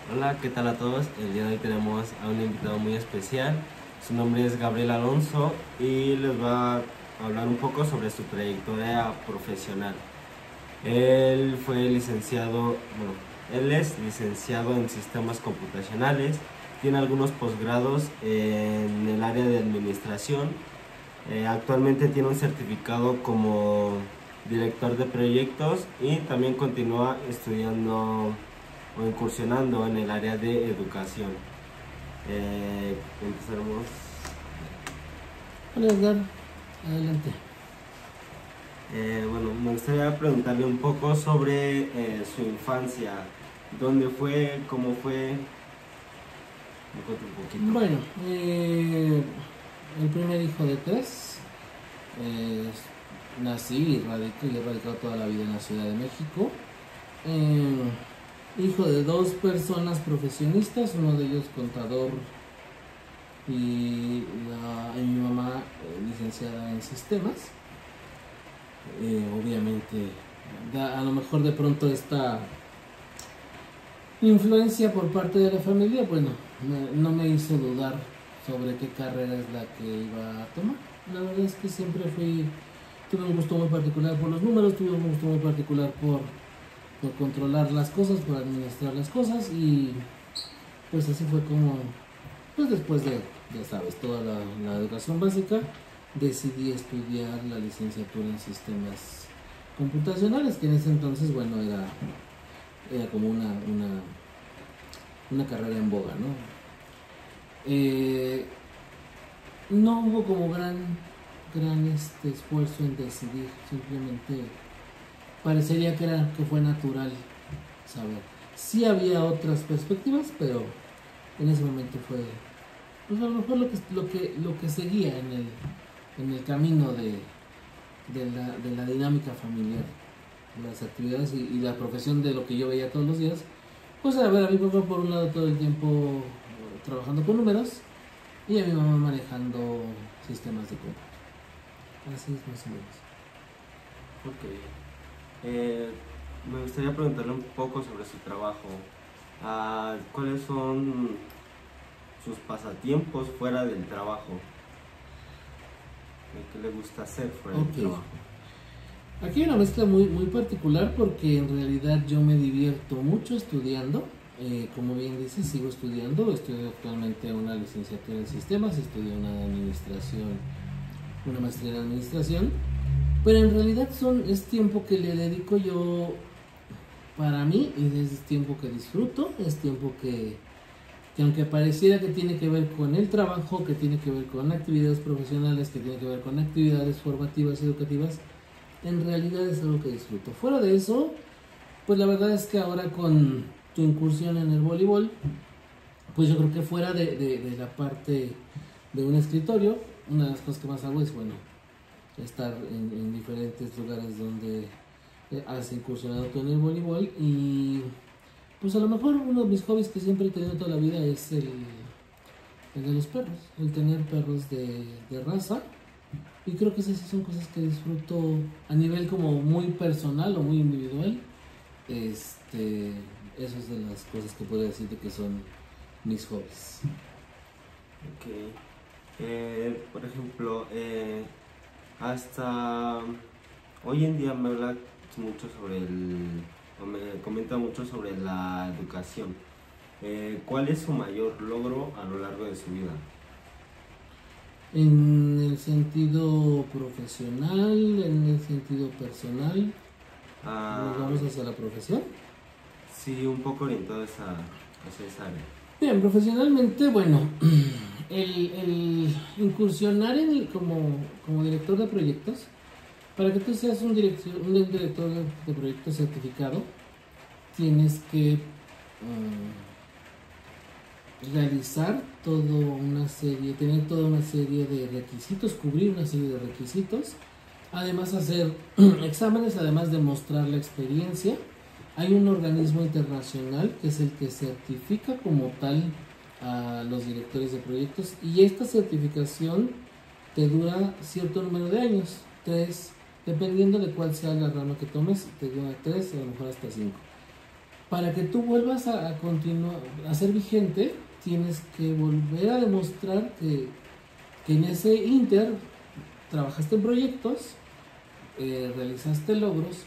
Hola, ¿qué tal a todos? El día de hoy tenemos a un invitado muy especial. Su nombre es Gabriel Alonso y les va a hablar un poco sobre su trayectoria profesional. Él fue licenciado, bueno, él es licenciado en sistemas computacionales, tiene algunos posgrados en el área de administración. Actualmente tiene un certificado como director de proyectos y también continúa estudiando o incursionando en el área de educación. Empezaremos. Hola Edgar, adelante. Bueno, me gustaría preguntarle un poco sobre su infancia. ¿Dónde fue? ¿Cómo fue? Me cuenta un poquito. Bueno, el primer hijo de tres. eh, Nací y he radicado toda la vida en la Ciudad de México. Hijo de dos personas profesionistas, uno de ellos contador y mi mamá licenciada en sistemas. Obviamente, a lo mejor de pronto esta influencia por parte de la familia, bueno, no me hizo dudar sobre qué carrera es la que iba a tomar. La verdad es que tuve un gusto muy particular por los números, tuve un gusto muy particular por controlar las cosas, por administrar las cosas y pues así fue como, pues después de, ya sabes, toda la educación básica, decidí estudiar la licenciatura en sistemas computacionales, que en ese entonces, bueno, era como una carrera en boga, ¿no? No hubo como gran esfuerzo en decidir, simplemente parecería que fue natural saber. Sí había otras perspectivas, pero en ese momento fue, pues a lo mejor lo que seguía en el camino de la dinámica familiar, las actividades y la profesión de lo que yo veía todos los días. Pues a ver, a mi papá por un lado todo el tiempo trabajando con números y a mi mamá manejando sistemas de cómputo. Así es más o menos. Ok. Me gustaría preguntarle un poco sobre su trabajo. ¿Cuáles son sus pasatiempos fuera del trabajo? ¿Qué le gusta hacer fuera del Ok. trabajo? Aquí hay una mezcla muy particular porque en realidad yo me divierto mucho estudiando. Como bien dices, sigo estudiando. Estudio actualmente una licenciatura en sistemas, estudio una maestría en administración. Pero en realidad es tiempo que le dedico yo para mí y es tiempo que disfruto, es tiempo que aunque pareciera que tiene que ver con el trabajo, que tiene que ver con actividades profesionales, que tiene que ver con actividades formativas, educativas, en realidad es algo que disfruto. Fuera de eso, pues la verdad es que ahora con tu incursión en el voleibol, pues yo creo que fuera de la parte de un escritorio, una de las cosas que más hago es, bueno, estar en diferentes lugares donde has incursionado tú en el voleibol y pues a lo mejor uno de mis hobbies que siempre he tenido toda la vida es el de los perros, el tener perros de raza. Y creo que esas sí son cosas que disfruto a nivel como muy personal o muy individual. Eso es de las cosas que podría decirte que son mis hobbies. Ok. Por ejemplo, hasta hoy en día me habla mucho o me comenta mucho sobre la educación. ¿Cuál es su mayor logro a lo largo de su vida? En el sentido profesional, en el sentido personal, nos Ah, vamos hacia la profesión. sí, un poco orientado hacia esa área. Bien, profesionalmente, bueno, el incursionar como director de proyectos, para que tú seas un director de proyectos certificado, tienes que tener toda una serie de requisitos, cubrir una serie de requisitos, además hacer exámenes, además de mostrar la experiencia. Hay un organismo internacional que es el que certifica como tal a los directores de proyectos y esta certificación te dura cierto número de años, 3, dependiendo de cuál sea la rama que tomes, te dura 3 o a lo mejor hasta 5. para que tú vuelvas a continuar, a ser vigente, tienes que volver a demostrar que en ese inter trabajaste en proyectos, realizaste logros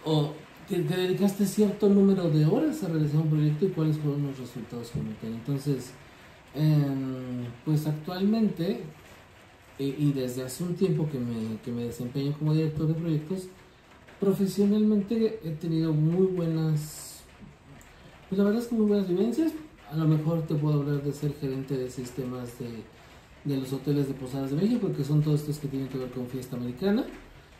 o que dedicaste cierto número de horas a realizar un proyecto y cuáles fueron los resultados que obtuviste. Entonces, pues actualmente y desde hace un tiempo que me desempeño como director de proyectos, profesionalmente he tenido muy buenas, pues la verdad es que muy buenas vivencias. A lo mejor te puedo hablar de ser gerente de sistemas de los hoteles de Posadas de México, que son todos estos que tienen que ver con fiesta americana,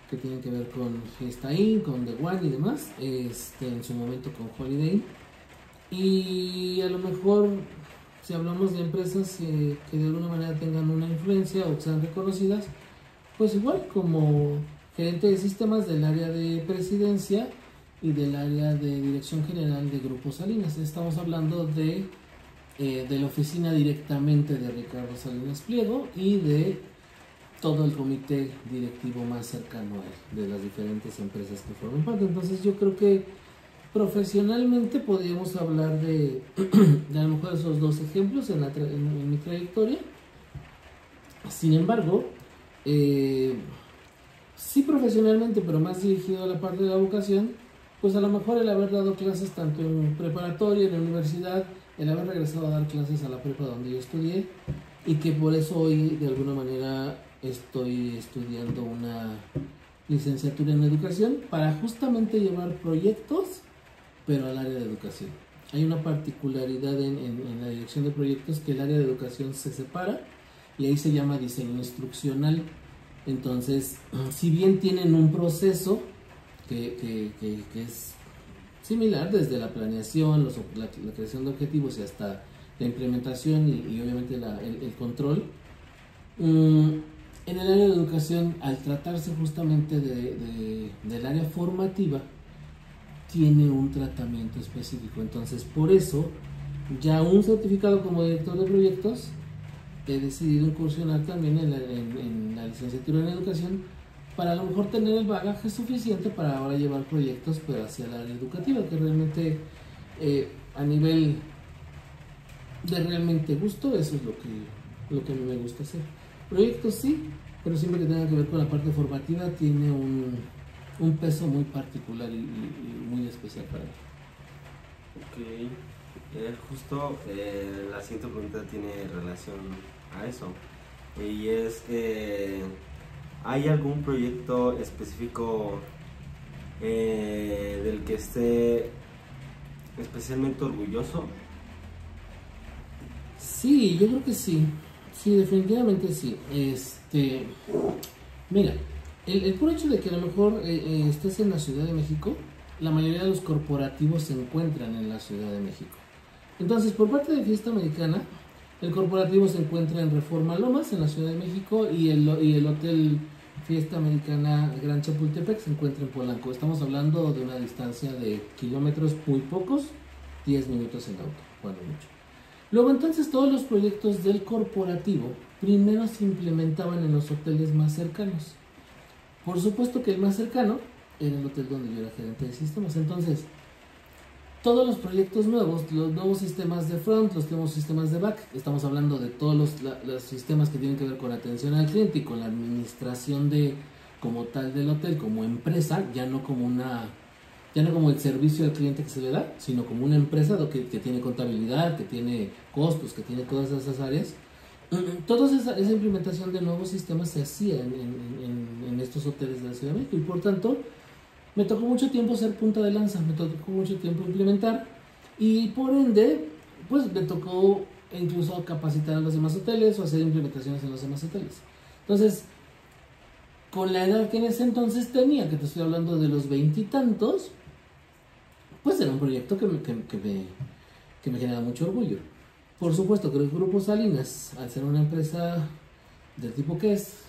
que tienen que ver con Fiesta Inn, con The One y demás, en su momento con Holiday Inn. Y a lo mejor, si hablamos de empresas que de alguna manera tengan una influencia o que sean reconocidas, pues igual como gerente de sistemas del área de presidencia y del área de dirección general de Grupo Salinas. Estamos hablando de la oficina directamente de Ricardo Salinas Pliego y de todo el comité directivo más cercano a él, de las diferentes empresas que forman parte. Entonces yo creo que profesionalmente podríamos hablar de a lo mejor esos dos ejemplos en mi trayectoria. Sin embargo, sí profesionalmente, pero más dirigido a la parte de la vocación, pues a lo mejor el haber dado clases tanto en preparatoria, en la universidad, el haber regresado a dar clases a la prepa donde yo estudié, y que por eso hoy de alguna manera estoy estudiando una licenciatura en educación para justamente llevar proyectos, pero al área de educación. Hay una particularidad en la dirección de proyectos, que el área de educación se separa y ahí se llama diseño instruccional. Entonces, si bien tienen un proceso que es similar desde la planeación, la creación de objetivos y hasta la implementación y obviamente el control, en el área de educación, al tratarse justamente del área formativa, tiene un tratamiento específico. Entonces, por eso, ya un certificado como director de proyectos, he decidido incursionar también en la licenciatura en educación, para a lo mejor tener el bagaje suficiente para ahora llevar proyectos, pero hacia el área educativa, que realmente a nivel de realmente gusto, eso es lo que a mí me gusta hacer. Proyectos sí, pero siempre que tenga que ver con la parte formativa tiene un peso muy particular y muy especial para mí. Ok, justo la siguiente pregunta tiene relación a eso, y es, ¿hay algún proyecto específico del que esté especialmente orgulloso? Sí, yo creo que sí. Sí, definitivamente sí. Mira, el puro hecho de que a lo mejor estés en la Ciudad de México, la mayoría de los corporativos se encuentran en la Ciudad de México. Entonces, por parte de Fiesta Americana, el corporativo se encuentra en Reforma Lomas, en la Ciudad de México, y el hotel Fiesta Americana Gran Chapultepec se encuentra en Polanco. Estamos hablando de una distancia de kilómetros muy pocos, 10 minutos en auto, cuando mucho. Luego entonces todos los proyectos del corporativo primero se implementaban en los hoteles más cercanos. Por supuesto que el más cercano era el hotel donde yo era gerente de sistemas. Entonces, todos los proyectos nuevos, los nuevos sistemas de front, los nuevos sistemas de back, estamos hablando de todos los sistemas que tienen que ver con atención al cliente y con la administración como tal del hotel, como empresa, ya no como el servicio al cliente que se le da, sino como una empresa que tiene contabilidad, que tiene costos, que tiene todas esas áreas. Toda esa implementación de nuevos sistemas se hacía en estos hoteles de la Ciudad de México, y por tanto me tocó mucho tiempo ser punta de lanza, me tocó mucho tiempo implementar, y por ende pues me tocó incluso capacitar a los demás hoteles o hacer implementaciones en los demás hoteles. Entonces, con la edad que en ese entonces tenía, que te estoy hablando de los 20 y tantos, pues era un proyecto que me genera mucho orgullo. Por supuesto que el Grupo Salinas, al ser una empresa del tipo que es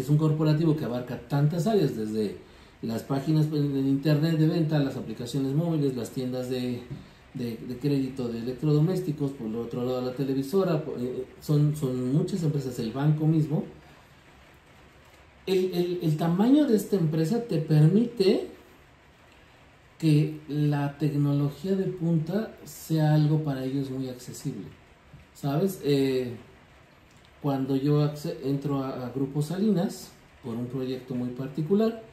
un corporativo que abarca tantas áreas, desde las páginas en internet de venta, las aplicaciones móviles, las tiendas de crédito de electrodomésticos, por el otro lado la televisora, son muchas empresas, el banco mismo. El tamaño de esta empresa te permite que la tecnología de punta sea algo para ellos muy accesible, ¿sabes? Cuando yo entro a Grupo Salinas por un proyecto muy particular,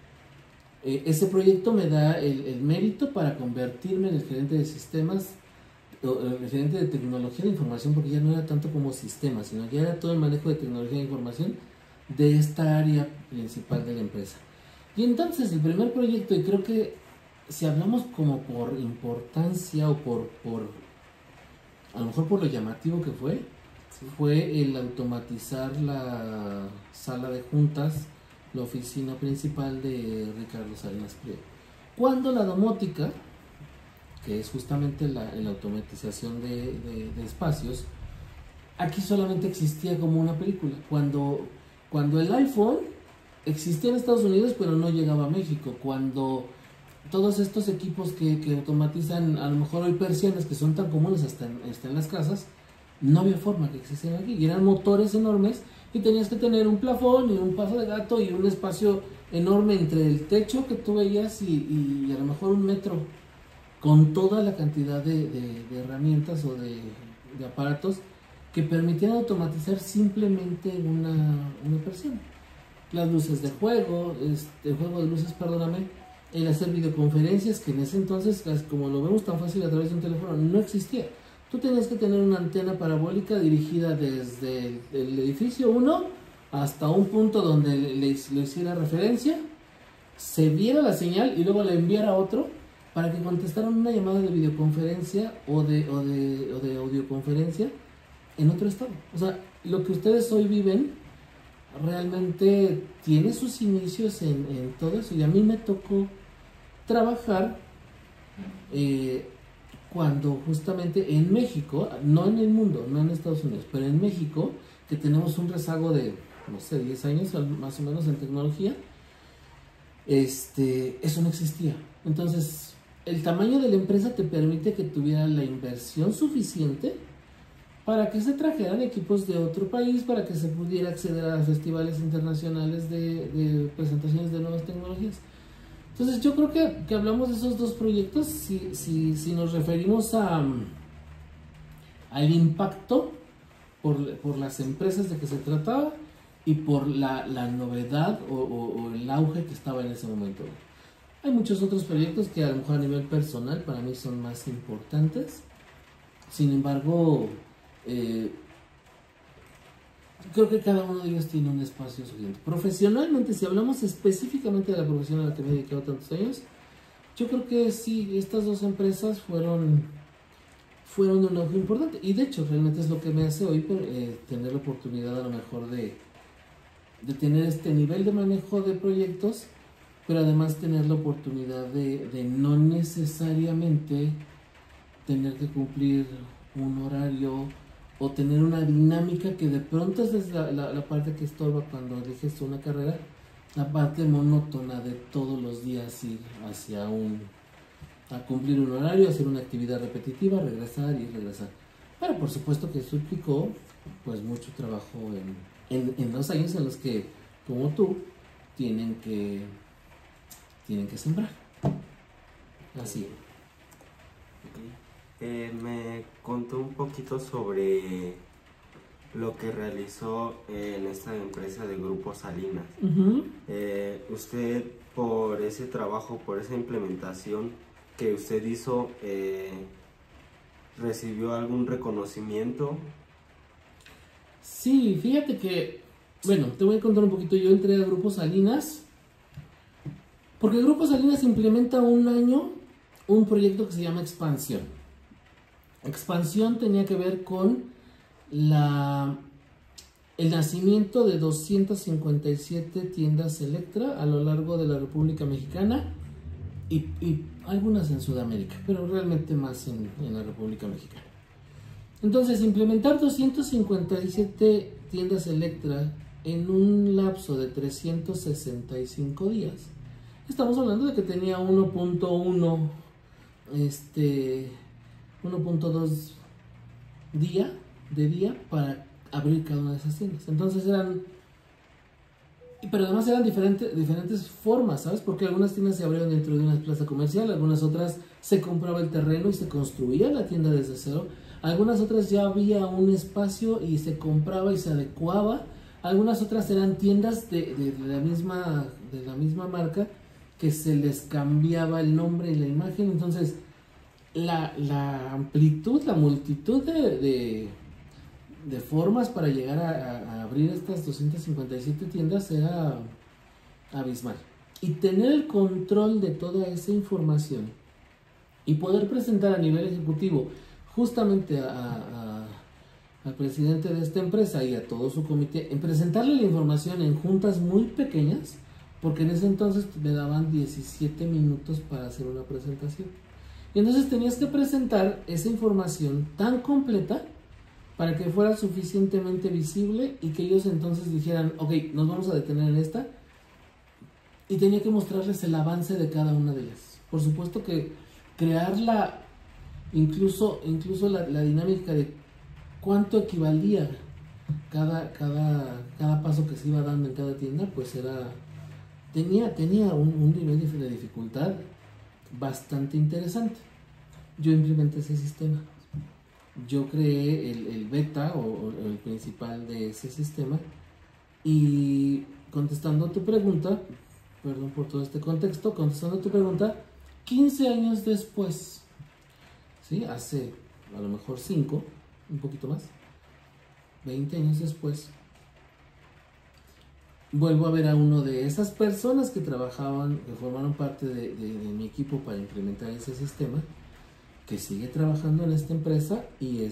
ese proyecto me da el mérito para convertirme en el gerente de sistemas, o el gerente de tecnología de información, porque ya no era tanto como sistema, sino ya era todo el manejo de tecnología de información de esta área principal de la empresa. Y entonces el primer proyecto, y creo que si hablamos como por importancia o por a lo mejor por lo llamativo que fue el automatizar la sala de juntas, la oficina principal de Ricardo Salinas Pliego. Cuando la domótica, que es justamente la automatización de espacios, aquí solamente existía como una película. Cuando el iPhone existía en Estados Unidos, pero no llegaba a México. Cuando todos estos equipos que automatizan, a lo mejor hoy persianas que son tan comunes hasta en las casas, no había forma que existieran aquí. Y eran motores enormes y tenías que tener un plafón y un paso de gato y un espacio enorme entre el techo que tú veías y a lo mejor 1 metro, con toda la cantidad de herramientas o de aparatos que permitían automatizar simplemente una persiana. Las luces de juego, el juego de luces, perdóname, el hacer videoconferencias, que en ese entonces, como lo vemos tan fácil a través de un teléfono, no existía. Tú tenías que tener una antena parabólica dirigida desde el edificio 1 hasta un punto donde le hiciera referencia, se viera la señal y luego la enviara a otro para que contestaran una llamada de videoconferencia o de audioconferencia en otro estado. O sea, lo que ustedes hoy viven realmente tiene sus inicios en todo eso. Y a mí me tocó trabajar cuando justamente en México, no en el mundo, no en Estados Unidos, pero en México, que tenemos un rezago de, no sé, 10 años más o menos en tecnología, eso no existía. Entonces, el tamaño de la empresa te permite que tuviera la inversión suficiente para que se trajeran equipos de otro país, para que se pudiera acceder a festivales internacionales de presentaciones de nuevas tecnologías. Entonces yo creo que hablamos de esos dos proyectos si nos referimos al impacto por las empresas de que se trataba y por la novedad o el auge que estaba en ese momento. Hay muchos otros proyectos que a lo mejor a nivel personal para mí son más importantes. Sin embargo, creo que cada uno de ellos tiene un espacio suficiente. Profesionalmente, si hablamos específicamente de la profesión a la que me he dedicado tantos años, yo creo que sí, estas dos empresas fueron de un auge importante. Y de hecho, realmente es lo que me hace hoy tener la oportunidad a lo mejor de tener este nivel de manejo de proyectos, pero además tener la oportunidad de no necesariamente tener que cumplir un horario o tener una dinámica que de pronto es la parte que estorba cuando eliges una carrera, la parte monótona de todos los días ir a cumplir un horario, hacer una actividad repetitiva, regresar y regresar. Pero por supuesto que eso implicó pues mucho trabajo en los años en los que, como tú, tienen que sembrar. Así. Me contó un poquito sobre lo que realizó en esta empresa de Grupo Salinas. Uh-huh. Usted, por ese trabajo, por esa implementación que usted hizo, ¿recibió algún reconocimiento? Sí, fíjate que, bueno, te voy a contar un poquito. Yo entré a Grupo Salinas porque Grupo Salinas implementa un año un proyecto que se llama Expansión. Expansión tenía que ver con el nacimiento de 257 tiendas Electra a lo largo de la República Mexicana y algunas en Sudamérica, pero realmente más en la República Mexicana. Entonces, implementar 257 tiendas Electra en un lapso de 365 días. Estamos hablando de que tenía 1.1 1.2 día para abrir cada una de esas tiendas. Entonces eran Pero además eran diferentes formas, ¿sabes? Porque algunas tiendas se abrieron dentro de una plaza comercial, algunas otras se compraba el terreno y se construía la tienda desde cero, algunas otras ya había un espacio y se compraba y se adecuaba, algunas otras eran tiendas de la misma marca que se les cambiaba el nombre y la imagen. Entonces la amplitud, la multitud de formas para llegar a abrir estas 257 tiendas era abismal. Y tener el control de toda esa información y poder presentar a nivel ejecutivo justamente al presidente de esta empresa y a todo su comité, en presentarle la información en juntas muy pequeñas, porque en ese entonces me daban 17 minutos para hacer una presentación. Y entonces tenías que presentar esa información tan completa para que fuera suficientemente visible y que ellos entonces dijeran, ok, nos vamos a detener en esta, y tenía que mostrarles el avance de cada una de ellas. Por supuesto que crear incluso la dinámica de cuánto equivalía cada paso que se iba dando en cada tienda, pues tenía un nivel de dificultad bastante interesante. Yo implementé ese sistema. Yo creé el beta o el principal de ese sistema, y contestando a tu pregunta, perdón por todo este contexto, contestando a tu pregunta, 15 años después, ¿sí? Hace a lo mejor 5, un poquito más, 20 años después, vuelvo a ver a uno de esas personas que trabajaban, que formaron parte de mi equipo para implementar ese sistema, que sigue trabajando en esta empresa, y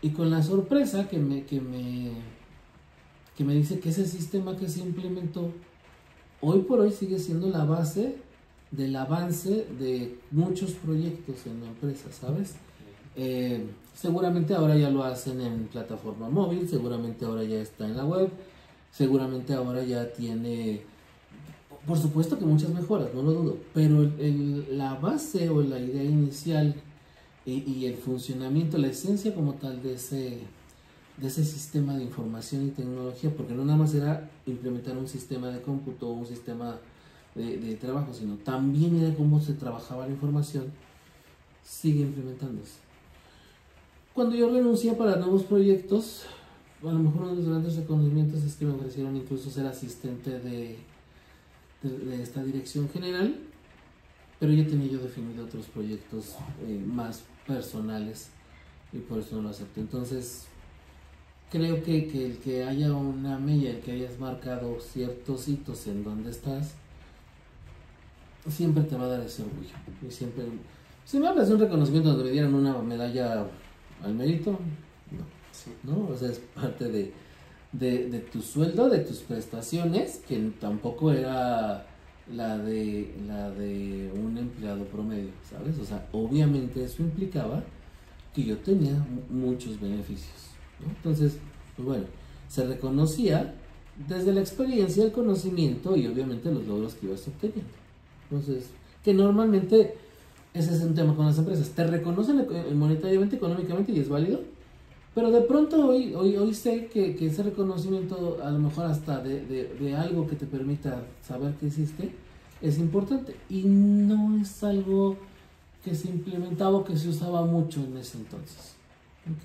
con la sorpresa que me dice que ese sistema que se implementó hoy por hoy sigue siendo la base del avance de muchos proyectos en la empresa, ¿sabes? Seguramente ahora ya lo hacen en plataforma móvil, seguramente ahora ya está en la web, seguramente ahora ya tiene, por supuesto que muchas mejoras, no lo dudo, pero la base o la idea inicial y el funcionamiento, la esencia como tal de ese sistema de información y tecnología, porque no nada más era implementar un sistema de cómputo o un sistema de trabajo, sino también era cómo se trabajaba la información, sigue implementándose. Cuando yo renuncié para nuevos proyectos, a lo mejor uno de los grandes reconocimientos es que me ofrecieron incluso ser asistente de esta dirección general, pero ya tenía yo definido otros proyectos más personales, y por eso no lo acepté. Entonces creo que el que haya una mella, el que hayas marcado ciertos hitos en donde estás, siempre te va a dar ese orgullo. Y siempre, si me hablas de un reconocimiento donde me dieran una medalla al mérito, no, sí, ¿no? O sea, es parte de tu sueldo, de tus prestaciones, que tampoco era la de un empleado promedio, ¿sabes? O sea, obviamente eso implicaba que yo tenía muchos beneficios, ¿no? Entonces, pues bueno, se reconocía desde la experiencia, el conocimiento y obviamente los logros que ibas obteniendo. Entonces, que normalmente ese es un tema con las empresas, te reconocen monetariamente, económicamente, y es válido, pero de pronto hoy sé que ese reconocimiento, a lo mejor hasta de algo que te permita saber que hiciste, es importante, y no es algo que se implementaba o que se usaba mucho en ese entonces.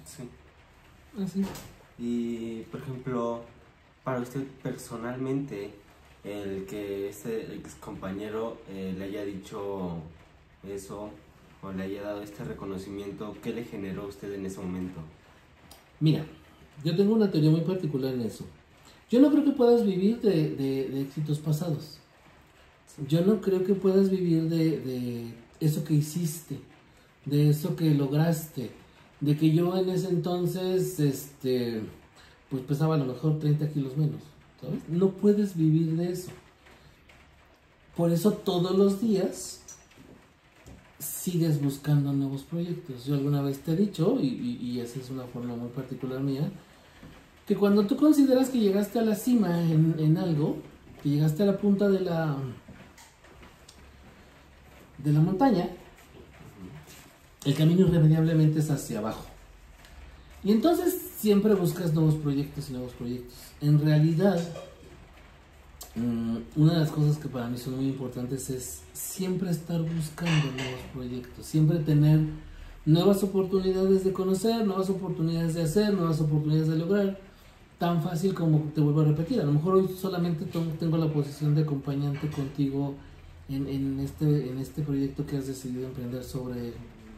Sí. Así. Y, por ejemplo, para usted personalmente, el que el ex compañero le haya dicho eso o le haya dado este reconocimiento, ¿qué le generó a usted en ese momento? Mira, yo tengo una teoría muy particular en eso. Yo no creo que puedas vivir de éxitos pasados. Yo no creo que puedas vivir de eso que hiciste, de eso que lograste, de que yo en ese entonces, pues pesaba a lo mejor 30 kilos menos, ¿sabes? No puedes vivir de eso. Por eso todos los días sigues buscando nuevos proyectos. Yo alguna vez te he dicho, y esa es una forma muy particular mía, que cuando tú consideras que llegaste a la cima en algo, que llegaste a la punta de la montaña, el camino irremediablemente es hacia abajo. Y entonces, siempre buscas nuevos proyectos y nuevos proyectos. En realidad, una de las cosas que para mí son muy importantes es siempre estar buscando nuevos proyectos, siempre tener nuevas oportunidades de conocer, nuevas oportunidades de hacer, nuevas oportunidades de lograr. Tan fácil como te vuelvo a repetir, a lo mejor hoy solamente tengo la posición de acompañante contigo en este proyecto que has decidido emprender sobre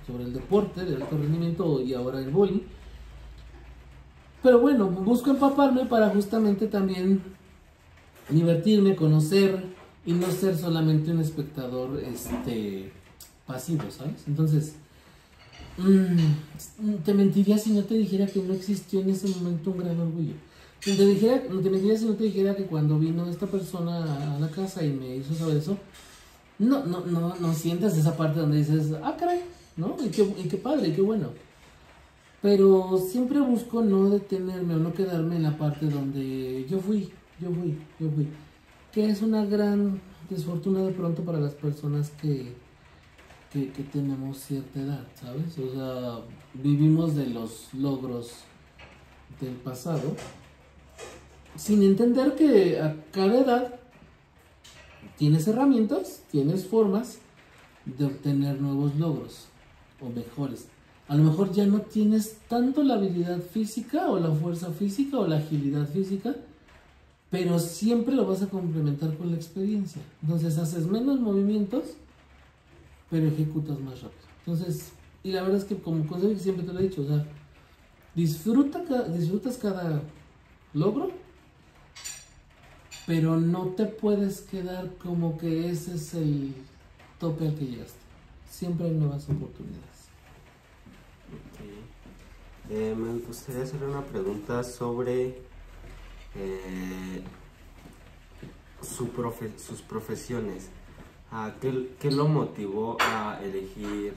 el deporte de alto rendimiento y ahora el vóley. Pero bueno, busco empaparme para justamente también divertirme, conocer y no ser solamente un espectador pasivo, ¿sabes? Entonces, te mentiría si no te dijera que no existió en ese momento un gran orgullo. Te mentiría si no te dijera que cuando vino esta persona a la casa y me hizo saber eso, no sientas esa parte donde dices, ah, caray, ¿no? Y qué padre, y qué bueno. Pero siempre busco no detenerme o no quedarme en la parte donde yo fui. Que es una gran desfortuna de pronto para las personas que tenemos cierta edad, ¿sabes? O sea, vivimos de los logros del pasado sin entender que a cada edad tienes herramientas, tienes formas de obtener nuevos logros o mejores. A lo mejor ya no tienes tanto la habilidad física o la fuerza física o la agilidad física, pero siempre lo vas a complementar con la experiencia. Entonces haces menos movimientos, pero ejecutas más rápido. Entonces, y la verdad es que como consejo que siempre te lo he dicho, o sea, disfrutas cada logro, pero no te puedes quedar como que ese es el tope al que llegaste. Siempre hay nuevas oportunidades. Okay. Me gustaría hacer una pregunta sobre sus profesiones. ¿Qué lo motivó a elegir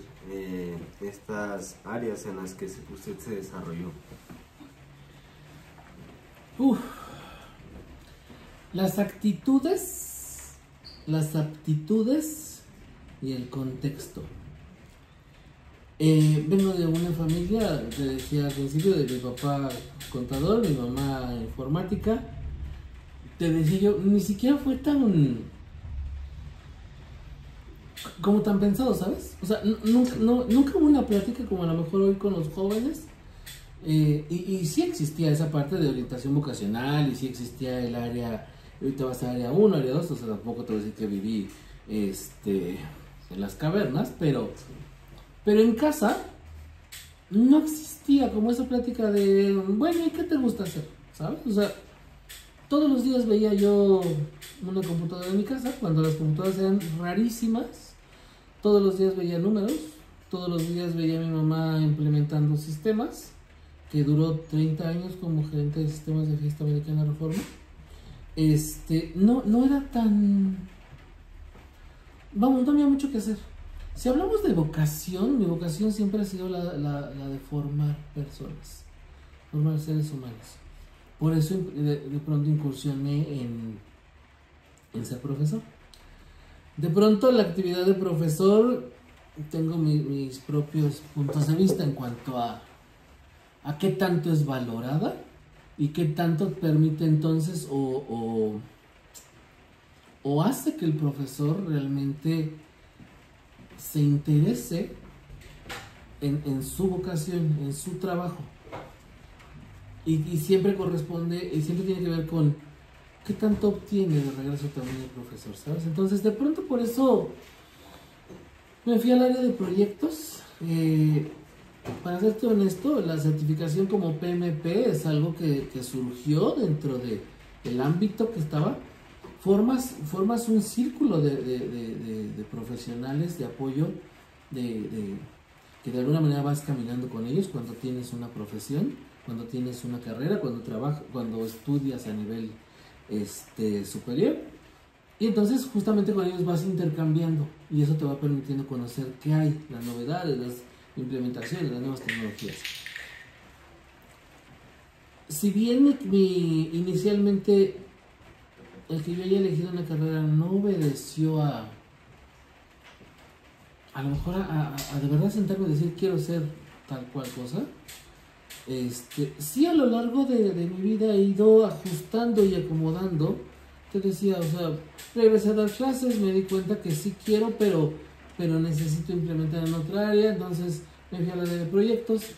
estas áreas en las que usted se desarrolló? Las actitudes, las aptitudes y el contexto. Vengo de una familia, te decía al principio, de mi papá contador, mi mamá informática. Te decía yo, ni siquiera fue tan como tan pensado, ¿sabes? O sea, nunca hubo una plática como a lo mejor hoy con los jóvenes. Y sí existía esa parte de orientación vocacional, y sí existía el área, ahorita vas a área 1, área 2, o sea, tampoco te voy a decir que viví en las cavernas, pero en casa no existía como esa plática de, bueno, ¿y qué te gusta hacer? ¿Sabes? O sea, todos los días veía yo una computadora en mi casa, cuando las computadoras eran rarísimas. Todos los días veía números, todos los días veía a mi mamá implementando sistemas, que duró 30 años como gerente de sistemas de Fiesta Americana Reforma. No era tan... Vamos, no había mucho que hacer. Si hablamos de vocación, mi vocación siempre ha sido la de formar personas, formar seres humanos. Por eso de pronto incursioné en ser profesor. De pronto la actividad de profesor, tengo mis propios puntos de vista en cuanto a qué tanto es valorada y qué tanto permite entonces o hace que el profesor realmente se interese en su vocación, en su trabajo. Y siempre corresponde, y siempre tiene que ver con qué tanto obtiene de regreso también el profesor, ¿sabes? Entonces, de pronto por eso me fui al área de proyectos. Para serte honesto, la certificación como PMP es algo que surgió dentro del ámbito que estaba. Formas un círculo de profesionales de apoyo, que de alguna manera vas caminando con ellos cuando tienes una profesión, cuando tienes una carrera, cuando estudias a nivel superior. Y entonces justamente con ellos vas intercambiando y eso te va permitiendo conocer qué hay, las novedades, las implementaciones, las nuevas tecnologías. Si bien inicialmente el que yo haya elegido una carrera no obedeció a lo mejor a de verdad sentarme y decir quiero ser tal cual cosa, Sí, a lo largo de mi vida he ido ajustando y acomodando. Te decía, o sea, regresé a dar clases, me di cuenta que sí quiero, pero necesito implementar en otra área, entonces me fui a la área de proyectos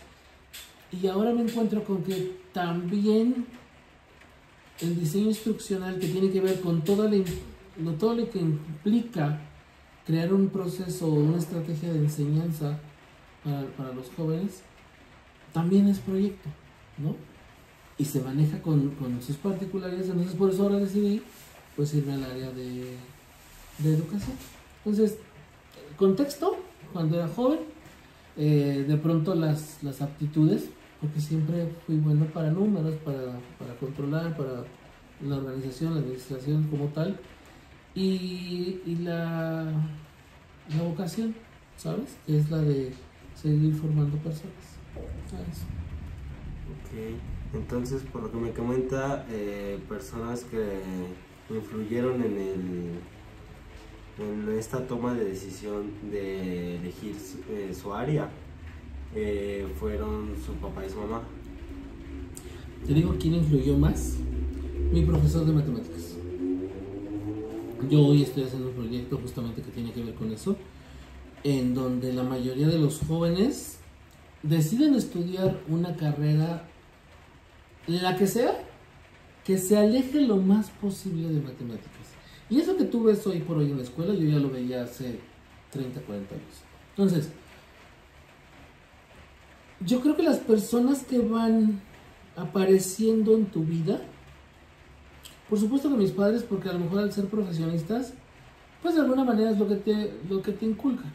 y ahora me encuentro con que también el diseño instruccional, que tiene que ver con todo lo que implica crear un proceso o una estrategia de enseñanza para los jóvenes, también es proyecto, ¿no? Y se maneja con sus particularidades, entonces por eso ahora decidí pues irme al área de educación. Entonces, contexto, cuando era joven, de pronto las aptitudes, porque siempre fui bueno para números, para controlar, para la organización, la administración como tal, y la vocación, ¿sabes? Que es la de seguir formando personas. ¿Sabes? Ok, entonces por lo que me comenta, personas que influyeron en esta toma de decisión de elegir su área, fueron su papá y su mamá. Te digo quién influyó más. Mi profesor de matemáticas. Yo hoy estoy haciendo un proyecto justamente que tiene que ver con eso, en donde la mayoría de los jóvenes deciden estudiar una carrera, la que sea, que se aleje lo más posible de matemáticas. Y eso que tú ves hoy por hoy en la escuela, yo ya lo veía hace 30, 40 años. Entonces, yo creo que las personas que van apareciendo en tu vida, por supuesto que mis padres, porque a lo mejor al ser profesionistas, pues de alguna manera es lo que te inculcan.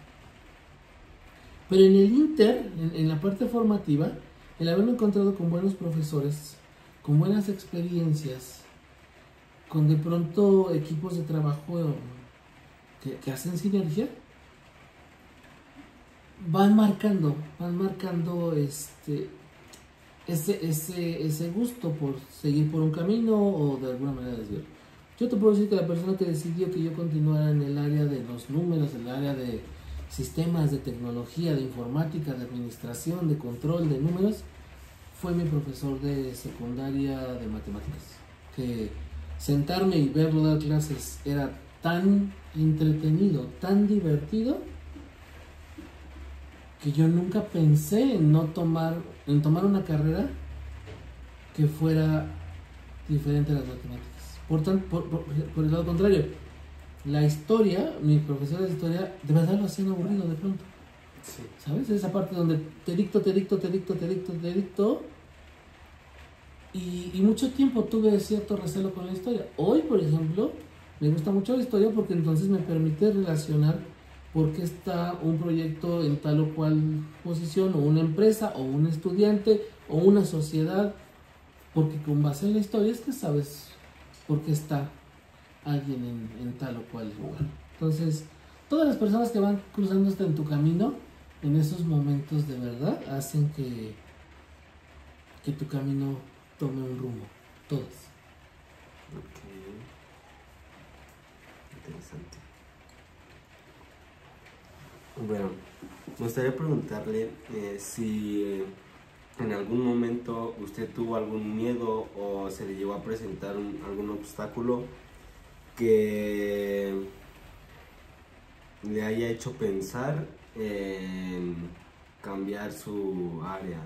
Pero en el inter, en la parte formativa, el haberme encontrado con buenos profesores, con buenas experiencias, con de pronto equipos de trabajo que hacen sinergia, van marcando ese gusto por seguir por un camino o de alguna manera desviar. Yo te puedo decir que la persona que decidió que yo continuara en el área de los números, en el área de sistemas, de tecnología, de informática, de administración, de control de números, fue mi profesor de secundaria de matemáticas. Que sentarme y verlo dar clases era tan entretenido, tan divertido, que yo nunca pensé en tomar una carrera que fuera diferente a las matemáticas. Por el lado contrario, la historia, mi profesor de historia, de verdad lo hacían aburrido de pronto. Sí. ¿Sabes? Esa parte donde te dicto. Y mucho tiempo tuve cierto recelo con la historia. Hoy, por ejemplo, me gusta mucho la historia porque entonces me permite relacionar por qué está un proyecto en tal o cual posición, o una empresa, o un estudiante, o una sociedad. Porque con base en la historia es que sabes por qué está alguien en tal o cual lugar. Entonces, todas las personas que van cruzando en tu camino, en esos momentos de verdad, hacen que tu camino tome un rumbo. Todas. Ok. Interesante. Bueno, me gustaría preguntarle si en algún momento usted tuvo algún miedo o se le llegó a presentar algún obstáculo que le haya hecho pensar en cambiar su área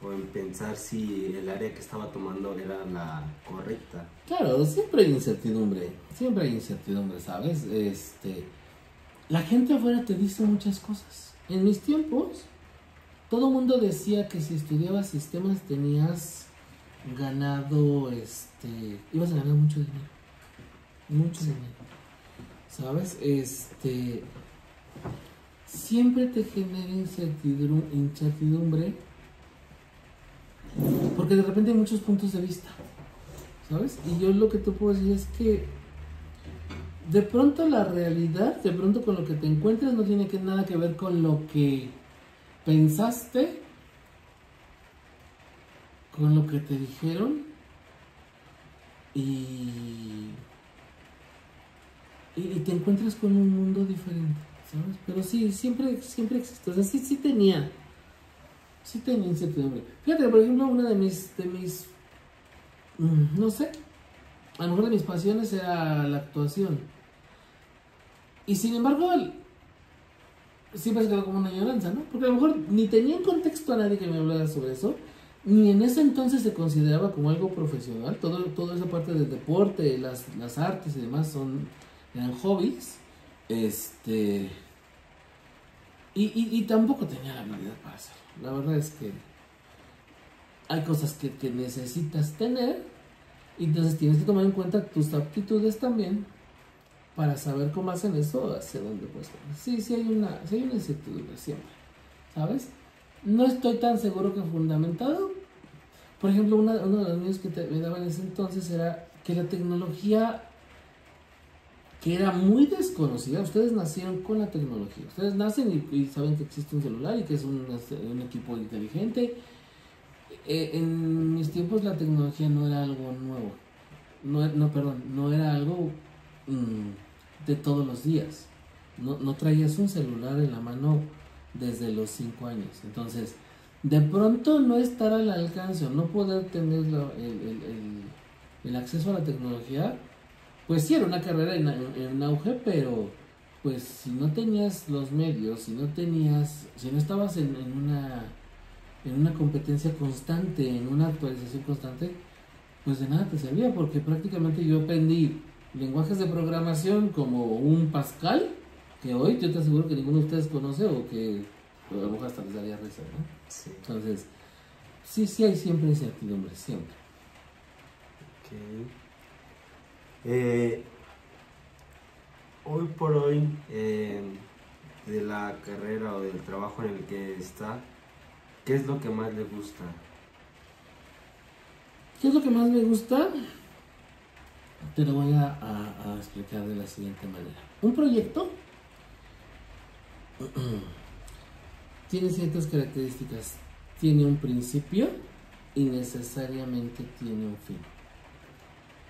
o en pensar si el área que estaba tomando era la correcta. Claro, siempre hay incertidumbre, ¿sabes? La gente afuera te dice muchas cosas. En mis tiempos, todo el mundo decía que si estudiabas sistemas tenías ganado, ibas a ganar mucho dinero. Mucho dinero. ¿Sabes? Siempre te genera incertidumbre porque de repente hay muchos puntos de vista, ¿sabes? Y yo lo que te puedo decir es que de pronto la realidad, de pronto con lo que te encuentras no tiene nada que ver con lo que pensaste, con lo que te dijeron y te encuentras con un mundo diferente, ¿sabes? Pero sí, siempre existe. O sea, sí tenía sí tenía incertidumbre. Fíjate, por ejemplo, una de mis, no sé, a lo mejor de mis pasiones era la actuación. Y sin embargo, siempre se quedó como una añoranza, ¿no? Porque a lo mejor ni tenía en contexto a nadie que me hablara sobre eso, ni en ese entonces se consideraba como algo profesional. Toda esa parte del deporte, las artes y demás eran hobbies. Y tampoco tenía la habilidad para hacerlo. La verdad es que hay cosas que necesitas tener, y entonces tienes que tomar en cuenta tus aptitudes también para saber cómo hacen eso, hacia dónde pues. Sí hay una incertidumbre siempre, ¿sabes? No estoy tan seguro que fundamentado. Por ejemplo, uno de los niños que me daba en ese entonces era que la tecnología, que era muy desconocida, ustedes nacieron con la tecnología, ustedes nacen y saben que existe un celular y que es un equipo inteligente. En mis tiempos la tecnología no era algo nuevo, no era algo de todos los días. No traías un celular en la mano desde los 5 años. Entonces, de pronto no estar al alcance o no poder tener el acceso a la tecnología, pues sí era una carrera en auge, pero pues si no tenías los medios, si no estabas en una competencia constante, en una actualización constante, pues de nada te servía, porque prácticamente yo aprendí lenguajes de programación como un Pascal, que hoy yo te aseguro que ninguno de ustedes conoce, o que a lo mejor hasta les daría risa, ¿no? Sí. Entonces, sí hay siempre incertidumbre, siempre. Okay. Hoy por hoy, de la carrera o del trabajo en el que está, ¿qué es lo que más le gusta? ¿Qué es lo que más me gusta? Te lo voy a explicar de la siguiente manera. Un proyecto tiene ciertas características. Tiene un principio y necesariamente tiene un fin.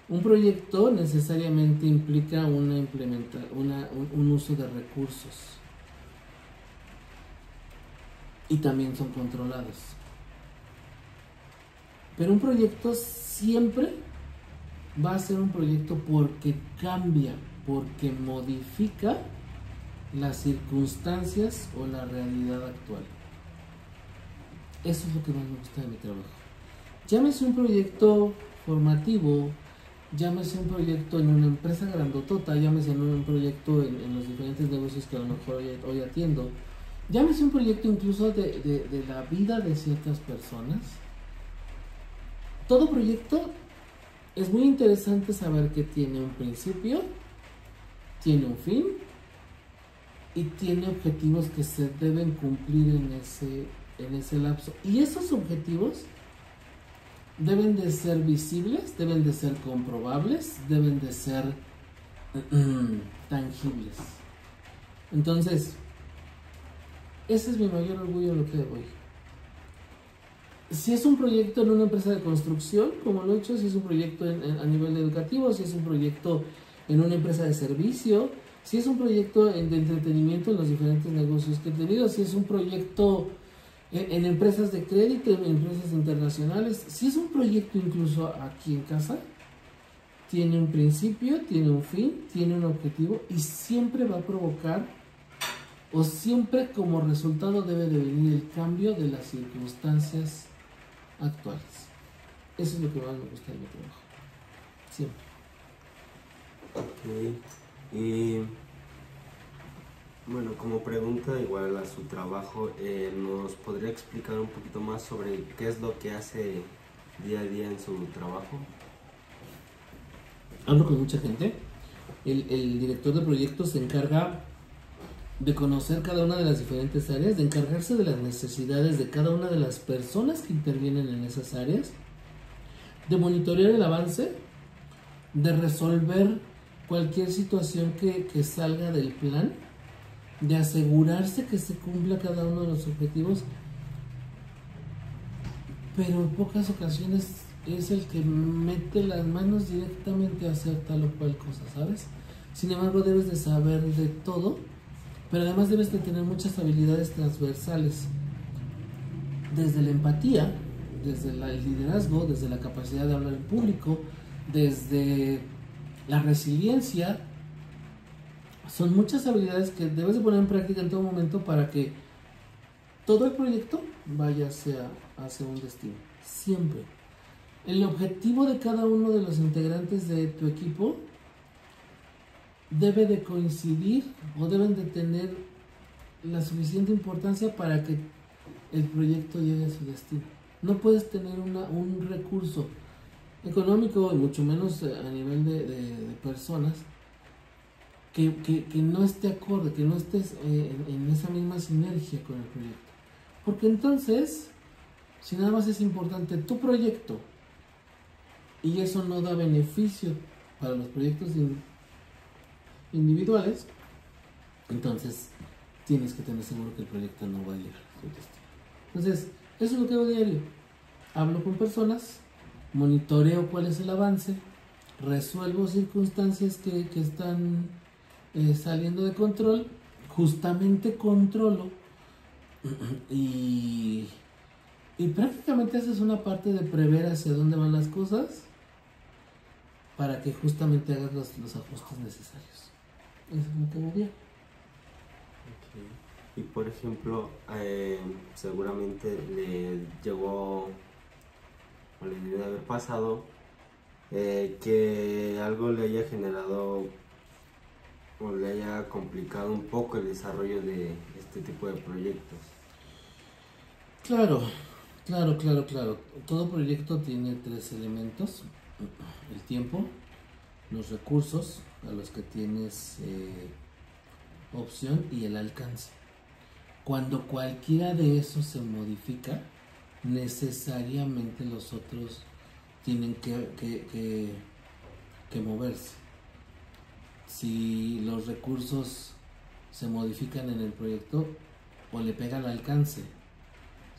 Un proyecto necesariamente implica un uso de recursos. Y también son controlados. Pero un proyecto siempre va a ser un proyecto porque cambia, porque modifica las circunstancias o la realidad actual. Eso es lo que más me gusta de mi trabajo. Llámese un proyecto formativo, llámese un proyecto en una empresa grandotota, llámese en un proyecto en los diferentes negocios que a lo mejor hoy atiendo, llámese un proyecto incluso de la vida de ciertas personas. Todo proyecto es muy interesante saber que tiene un principio, tiene un fin y tiene objetivos que se deben cumplir en ese lapso. Y esos objetivos deben de ser visibles, deben de ser comprobables, deben de ser tangibles. Entonces, ese es mi mayor orgullo en lo que hago hoy. Si es un proyecto en una empresa de construcción, como lo he hecho, si es un proyecto a nivel educativo, si es un proyecto en una empresa de servicio, si es un proyecto de entretenimiento en los diferentes negocios que he tenido, si es un proyecto en empresas de crédito, en empresas internacionales, si es un proyecto incluso aquí en casa, tiene un principio, tiene un fin, tiene un objetivo y siempre va a provocar, o siempre como resultado debe de venir el cambio de las circunstancias actuales. Eso es lo que más me gusta de mi trabajo. Siempre. Ok. Y bueno, como pregunta igual a su trabajo, ¿nos podría explicar un poquito más sobre qué es lo que hace día a día en su trabajo? Hablo con mucha gente. El director de proyectos se encarga de conocer cada una de las diferentes áreas, de encargarse de las necesidades de cada una de las personas que intervienen en esas áreas, de monitorear el avance, de resolver cualquier situación que salga del plan, de asegurarse que se cumpla cada uno de los objetivos, pero en pocas ocasiones es el que mete las manos directamente a hacer tal o cual cosa, ¿sabes? Sin embargo, debes de saber de todo, pero además debes de tener muchas habilidades transversales. desde la empatía, desde el liderazgo, desde la capacidad de hablar en público, desde la resiliencia. Son muchas habilidades que debes de poner en práctica en todo momento para que todo el proyecto vaya hacia un destino. Siempre. El objetivo de cada uno de los integrantes de tu equipo debe de coincidir o deben de tener la suficiente importancia para que el proyecto llegue a su destino. No puedes tener un recurso económico y mucho menos a nivel de personas que no esté acorde, que no estés en esa misma sinergia con el proyecto. Porque entonces, si nada más es importante tu proyecto y eso no da beneficio para los proyectos individuales, entonces tienes que tener seguro que el proyecto no va a llegar a su destino. Entonces, eso es lo que hago diario. Hablo con personas, monitoreo cuál es el avance, resuelvo circunstancias que están saliendo de control, justamente controlo y prácticamente esa es una parte de prever hacia dónde van las cosas para que justamente hagas los ajustes necesarios. Eso es lo que hago diario. Y por ejemplo, seguramente le llegó o le debe de haber pasado que algo le haya generado o le haya complicado un poco el desarrollo de este tipo de proyectos. Claro. Todo proyecto tiene 3 elementos: el tiempo, los recursos a los que tienes opción y el alcance. Cuando cualquiera de esos se modifica, necesariamente los otros tienen que moverse. Si los recursos se modifican en el proyecto, o le pega al alcance,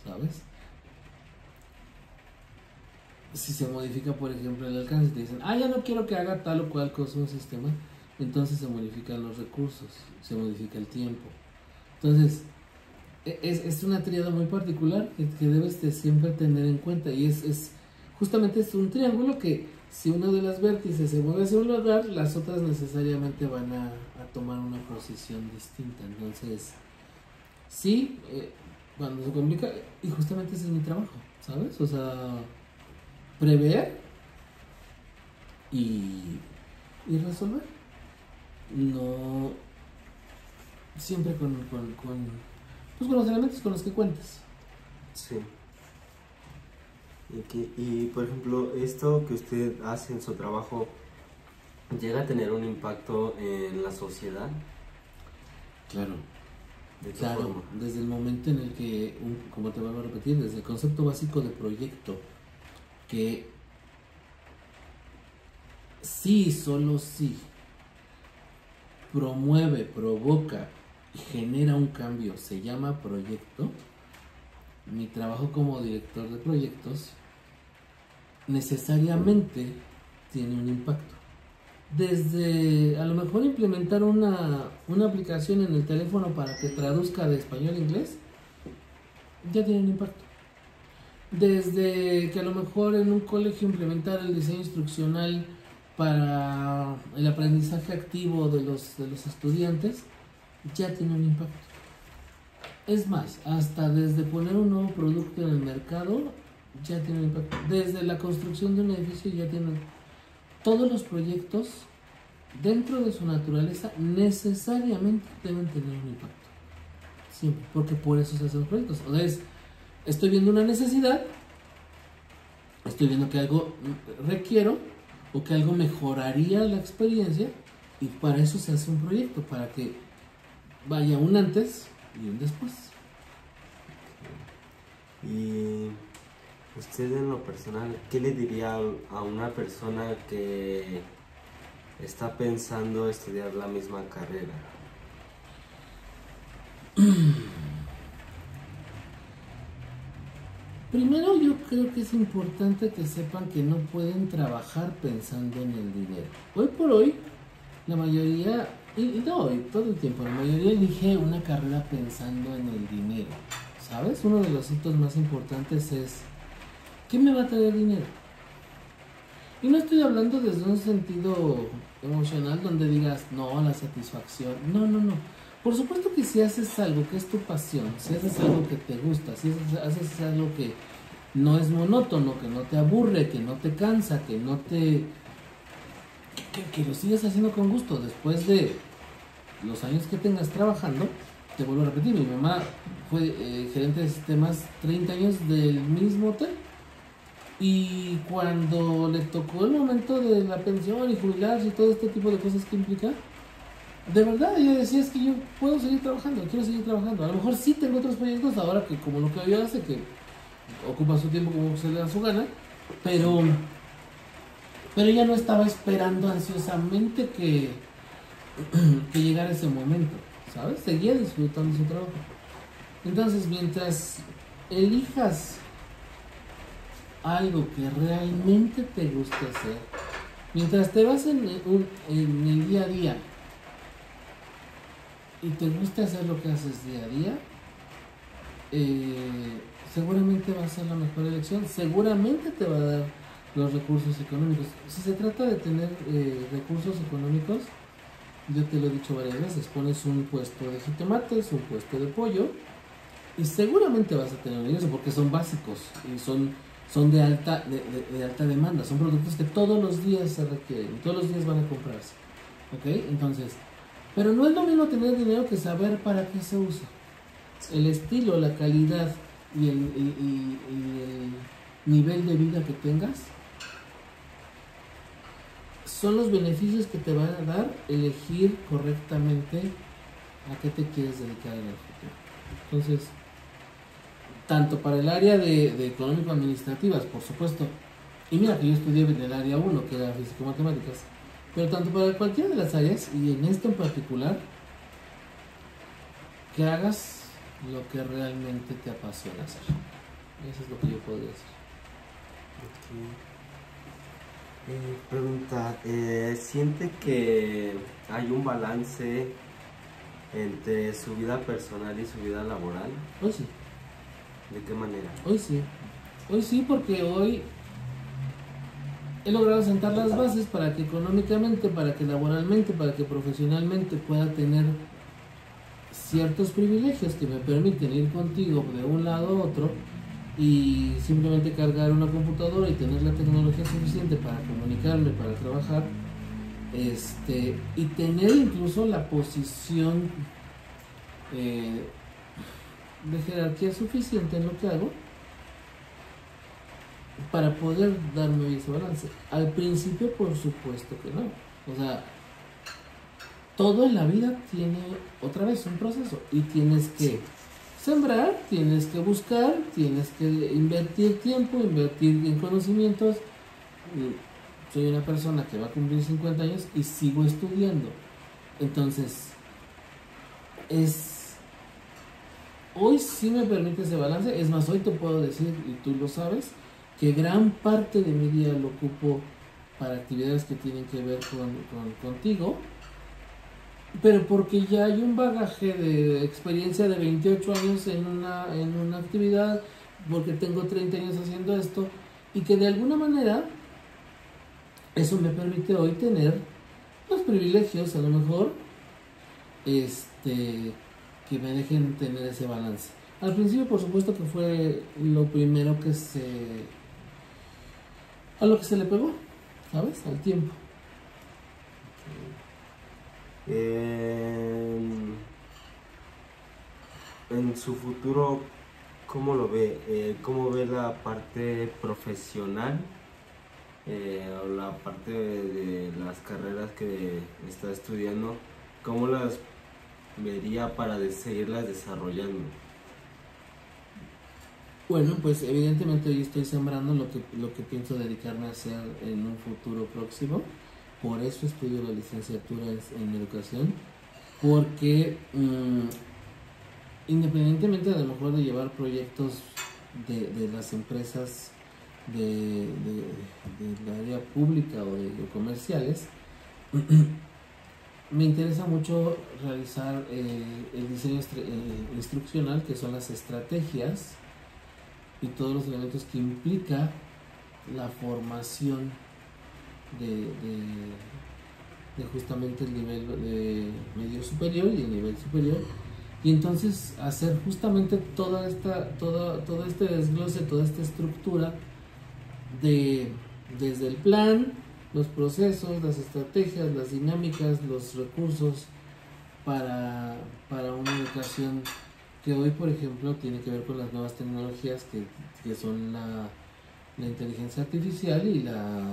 ¿sabes? Si se modifica, por ejemplo, el alcance, te dicen, ya no quiero que haga tal o cual cosa un sistema, entonces se modifican los recursos, se modifica el tiempo. Entonces, es una tríada muy particular que debes de siempre tener en cuenta, y justamente es un triángulo que si uno de las vértices se mueve hacia un lugar, las otras necesariamente van a tomar una posición distinta. Entonces, sí, cuando se complica, y justamente ese es mi trabajo, ¿sabes? O sea, prever y resolver. No siempre con los elementos con los que cuentas. Sí. Y por ejemplo, esto que usted hace en su trabajo, ¿llega a tener un impacto en la sociedad? Claro. ¿De qué Claro, forma? desde el momento en el que, como te vuelvo a repetir, desde el concepto básico de proyecto, que sí, solo sí, promueve, provoca y genera un cambio, se llama proyecto. Mi trabajo como director de proyectos necesariamente tiene un impacto. Desde a lo mejor implementar una aplicación en el teléfono para que traduzca de español a inglés, ya tiene un impacto. Desde que a lo mejor en un colegio implementar el diseño instruccional para el aprendizaje activo de los estudiantes, ya tiene un impacto. Es más, hasta desde poner un nuevo producto en el mercado, ya tiene un impacto. Desde la construcción de un edificio ya tiene. Todos los proyectos, dentro de su naturaleza, necesariamente deben tener un impacto. Siempre, porque por eso se hacen los proyectos. O sea, estoy viendo una necesidad, estoy viendo que algo requiero o que algo mejoraría la experiencia, y para eso se hace un proyecto, para que vaya un antes y un después. Y usted, en lo personal, ¿qué le diría a una persona que está pensando estudiar la misma carrera? Primero, yo creo que es importante que sepan que no pueden trabajar pensando en el dinero. Hoy por hoy, la mayoría, y no hoy, todo el tiempo, la mayoría elige una carrera pensando en el dinero, ¿sabes? Uno de los hitos más importantes es, ¿qué me va a traer dinero? Y no estoy hablando desde un sentido emocional donde digas, no, la satisfacción. No, no, no. Por supuesto que si haces algo que es tu pasión, si haces algo que te gusta, si haces algo que no es monótono, que no te aburre, que no te cansa, que no te... que lo sigues haciendo con gusto después de los años que tengas trabajando. Te vuelvo a repetir, mi mamá fue gerente de sistemas 30 años del mismo hotel. Y cuando le tocó el momento de la pensión y jubilarse y todo este tipo de cosas que implica, de verdad ella decía, es que yo puedo seguir trabajando, quiero seguir trabajando. A lo mejor sí tengo otros proyectos ahora que como lo que ella hace, que ocupa su tiempo como se le da su gana, pero ella no estaba esperando ansiosamente que llegara ese momento, ¿sabes? Seguía disfrutando su trabajo. Entonces, mientras elijas algo que realmente te guste hacer, mientras te vas en el día a día y te gusta hacer lo que haces día a día, seguramente va a ser la mejor elección, seguramente te va a dar los recursos económicos. Si se trata de tener recursos económicos, yo te lo he dicho varias veces, pones un puesto de jitomates, un puesto de pollo y seguramente vas a tener un ingreso porque son básicos y son de alta demanda, son productos que todos los días se requieren, todos los días van a comprarse, ¿ok? Entonces, pero no es lo mismo tener dinero que saber para qué se usa. El estilo, la calidad y el nivel de vida que tengas son los beneficios que te van a dar elegir correctamente a qué te quieres dedicar en el futuro. Entonces, tanto para el área de económico-administrativas, por supuesto, y mira que yo estudié en el área 1, que era físico-matemáticas, pero tanto para cualquiera de las áreas, y en esto en particular, que hagas lo que realmente te apasiona hacer. Eso es lo que yo podría decir. Pregunta, ¿siente que hay un balance entre su vida personal y su vida laboral? Hoy sí. ¿De qué manera? Hoy sí, porque hoy he logrado sentar las bases para que económicamente, para que laboralmente, para que profesionalmente pueda tener ciertos privilegios que me permiten ir contigo de un lado a otro y simplemente cargar una computadora y tener la tecnología suficiente para comunicarme, para trabajar, y tener incluso la posición de jerarquía suficiente en lo que hago para poder darme ese balance. Al principio, por supuesto que no. O sea, todo en la vida tiene otra vez un proceso y tienes que sembrar, tienes que buscar, tienes que invertir tiempo, invertir en conocimientos. Soy una persona que va a cumplir 50 años y sigo estudiando. Entonces, hoy sí me permite ese balance. Es más, hoy te puedo decir, y tú lo sabes, que gran parte de mi día lo ocupo para actividades que tienen que ver contigo, pero porque ya hay un bagaje de experiencia de 28 años en una actividad, porque tengo 30 años haciendo esto, y que de alguna manera eso me permite hoy tener los privilegios, a lo mejor, que me dejen tener ese balance. Al principio, por supuesto que fue lo primero a lo que se le pegó, ¿sabes? Al tiempo. En su futuro, ¿cómo lo ve? ¿Cómo ve la parte profesional o la parte de las carreras que está estudiando? ¿Cómo las vería para seguirlas desarrollando? Bueno, pues evidentemente hoy estoy sembrando lo que pienso dedicarme a hacer en un futuro próximo. Por eso estudio la licenciatura en educación, porque independientemente a lo mejor de llevar proyectos de las empresas de la área pública o de comerciales, me interesa mucho realizar el diseño instruccional, que son las estrategias y todos los elementos que implica la formación de justamente el nivel de medio superior y el nivel superior, y entonces hacer justamente todo este desglose, toda esta estructura desde el plan, los procesos, las estrategias, las dinámicas, los recursos para una educación que hoy, por ejemplo, tiene que ver con las nuevas tecnologías que son la inteligencia artificial y la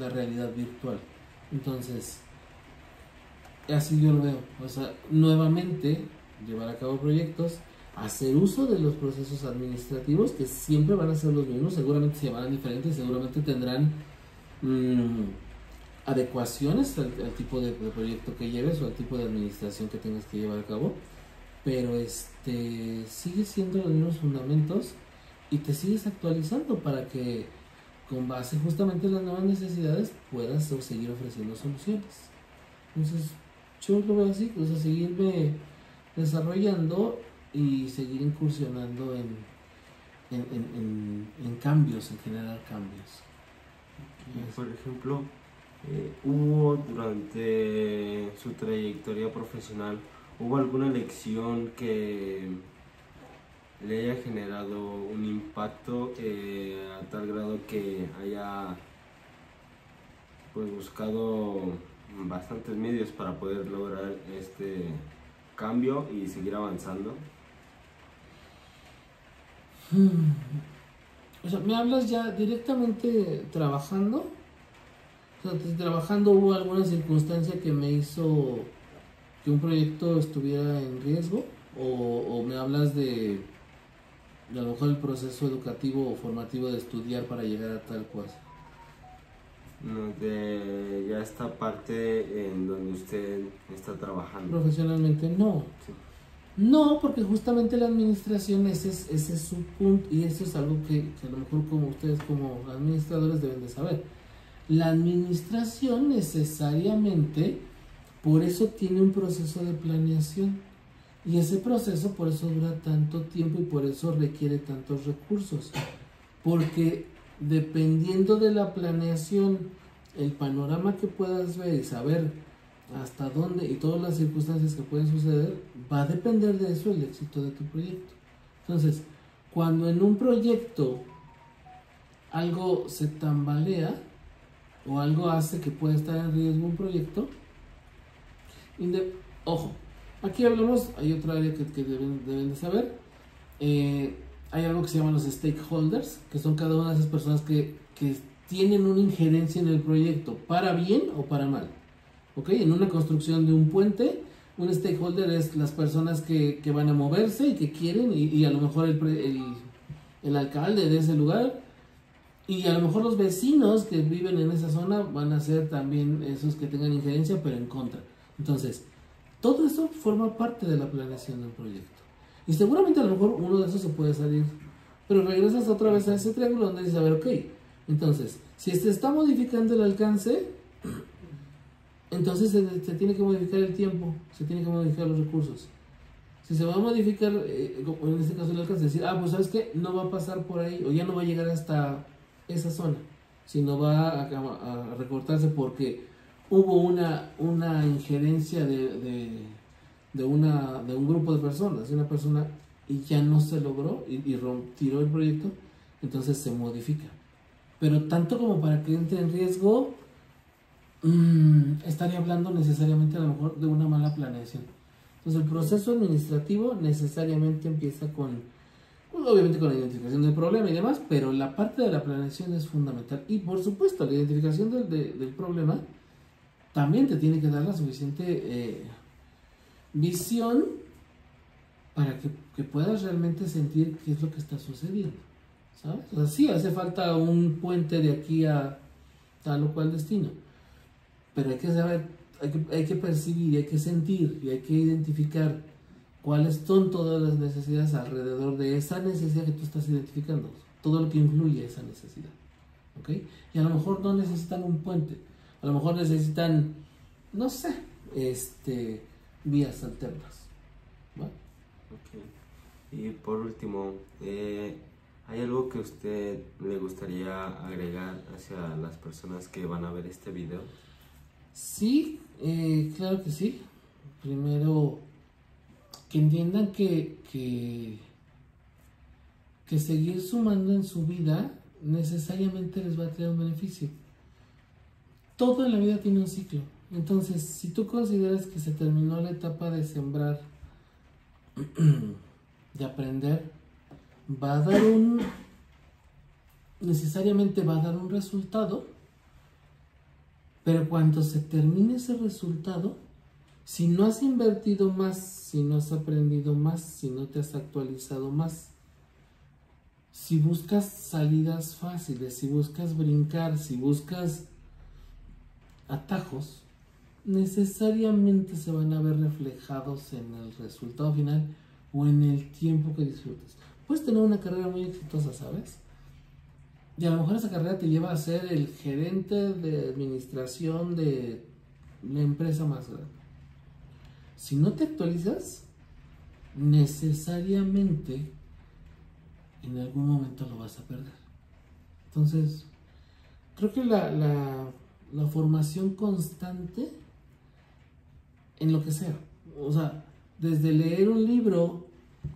realidad virtual. Entonces, así yo lo veo. O sea, nuevamente, llevar a cabo proyectos, hacer uso de los procesos administrativos, que siempre van a ser los mismos, seguramente se llamarán diferentes, seguramente tendrán adecuaciones al tipo de proyecto que lleves o al tipo de administración que tengas que llevar a cabo, pero sigue siendo los mismos fundamentos y te sigues actualizando para que con base justamente en las nuevas necesidades puedas seguir ofreciendo soluciones. Entonces yo lo veo así, o sea, seguirme desarrollando y seguir incursionando en cambios, en generar cambios. Por ejemplo, ¿hubo durante su trayectoria profesional, hubo alguna lección que le haya generado un impacto a tal grado que haya pues buscado bastantes medios para poder lograr este cambio y seguir avanzando? O sea, ¿me hablas ya directamente trabajando? O sea, trabajando, ¿hubo alguna circunstancia que me hizo que un proyecto estuviera en riesgo? ¿O me hablas de a lo mejor el proceso educativo o formativo de estudiar para llegar a tal cosa? No, de ya esta parte en donde usted está trabajando. Profesionalmente no. Sí. No, porque justamente la administración, ese es su punto, y eso es algo que a lo mejor como ustedes como administradores deben de saber. La administración necesariamente, por eso tiene un proceso de planeación, y ese proceso por eso dura tanto tiempo y por eso requiere tantos recursos, porque dependiendo de la planeación, el panorama que puedas ver y saber hasta dónde y todas las circunstancias que pueden suceder, va a depender de eso el éxito de tu proyecto. Entonces, cuando en un proyecto algo se tambalea o algo hace que pueda estar en riesgo un proyecto, ojo, aquí hablamos, hay otra área que deben de saber, hay algo que se llaman los stakeholders, que son cada una de esas personas que tienen una injerencia en el proyecto, para bien o para mal. ¿Ok? En una construcción de un puente, un stakeholder es las personas que van a moverse y que quieren, y a lo mejor el alcalde de ese lugar, y a lo mejor los vecinos que viven en esa zona van a ser también esos que tengan injerencia, pero en contra. Entonces, todo eso forma parte de la planeación del proyecto. Y seguramente a lo mejor uno de esos se puede salir, pero regresas otra vez a ese triángulo donde dices, a ver, ok, entonces, si se está modificando el alcance, entonces se tiene que modificar el tiempo, se tiene que modificar los recursos. Si se va a modificar, en este caso el alcance, decir, pues sabes que no va a pasar por ahí, o ya no va a llegar hasta esa zona, sino va a recortarse porque hubo una injerencia de un grupo de personas, de una persona, y ya no se logró, y tiró el proyecto, entonces se modifica. Pero tanto como para que entre en riesgo, estaría hablando necesariamente a lo mejor de una mala planeación. Entonces el proceso administrativo necesariamente empieza obviamente con la identificación del problema y demás, pero la parte de la planeación es fundamental. Y por supuesto, la identificación del problema también te tiene que dar la suficiente visión para que puedas realmente sentir qué es lo que está sucediendo, ¿sabes? O sea, sí, hace falta un puente de aquí a tal o cual destino, pero hay que saber, hay que percibir, hay que sentir y hay que identificar cuáles son todas las necesidades alrededor de esa necesidad que tú estás identificando, todo lo que influye a esa necesidad, ¿ok? Y a lo mejor no necesitan un puente, a A lo mejor necesitan, no sé, vías alternas. ¿Va? Ok. Y por último, ¿hay algo que a usted le gustaría agregar hacia las personas que van a ver este video? Sí, claro que sí. Primero, que entiendan que seguir sumando en su vida necesariamente les va a traer un beneficio. Todo en la vida tiene un ciclo. Entonces, si tú consideras que se terminó la etapa de sembrar, de aprender, necesariamente va a dar un resultado, pero cuando se termine ese resultado, si no has invertido más, si no has aprendido más, si no te has actualizado más, si buscas salidas fáciles, si buscas brincar, si buscas atajos, necesariamente se van a ver reflejados en el resultado final o en el tiempo que disfrutes. Puedes tener una carrera muy exitosa, ¿sabes? Y a lo mejor esa carrera te lleva a ser el gerente de administración de la empresa más grande. Si no te actualizas, necesariamente en algún momento lo vas a perder. Entonces, creo que la formación constante en lo que sea, o sea, desde leer un libro,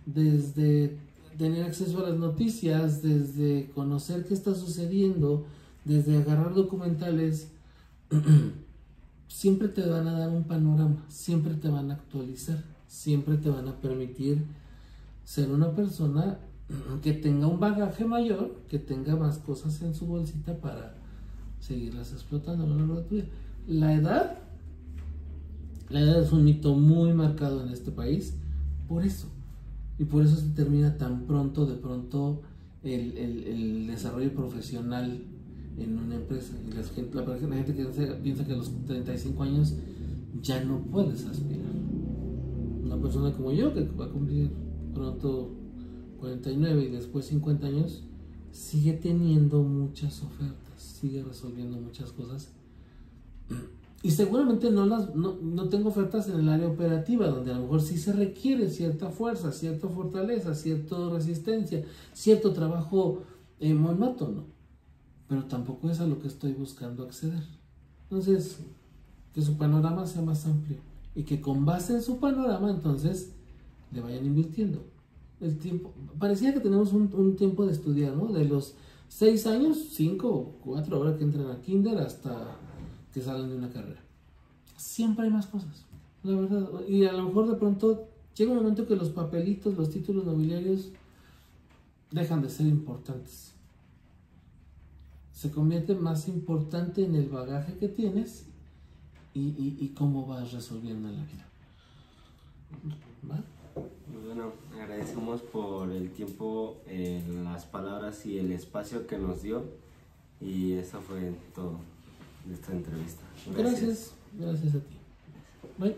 desde tener acceso a las noticias, desde conocer qué está sucediendo, desde agarrar documentales, siempre te van a dar un panorama, siempre te van a actualizar, siempre te van a permitir ser una persona que tenga un bagaje mayor, que tenga más cosas en su bolsita para seguirlas explotando a lo largo de tu vida. La edad es un mito muy marcado en este país, por eso. Y por eso se termina tan pronto, de pronto, el desarrollo profesional en una empresa. Y la gente que piensa que a los 35 años ya no puedes aspirar. Una persona como yo, que va a cumplir pronto 49 y después 50 años, sigue teniendo muchas ofertas, sigue resolviendo muchas cosas. Y seguramente no tengo ofertas en el área operativa, donde a lo mejor sí se requiere cierta fuerza, cierta fortaleza, cierta resistencia, cierto trabajo monótono. Pero tampoco es a lo que estoy buscando acceder. Entonces, que su panorama sea más amplio. Y que con base en su panorama, entonces, le vayan invirtiendo. El tiempo, parecía que tenemos un tiempo de estudiar, ¿no? De los 6 años, 5 o 4 ahora que entran a kinder hasta que salen de una carrera. Siempre hay más cosas, la verdad. Y a lo mejor de pronto llega un momento que los papelitos, los títulos nobiliarios dejan de ser importantes. Se convierte más importante en el bagaje que tienes y cómo vas resolviendo en la vida. ¿Va? Bueno, agradecemos por el tiempo, las palabras y el espacio que nos dio. Y eso fue todo de esta entrevista. Gracias a ti. Bye.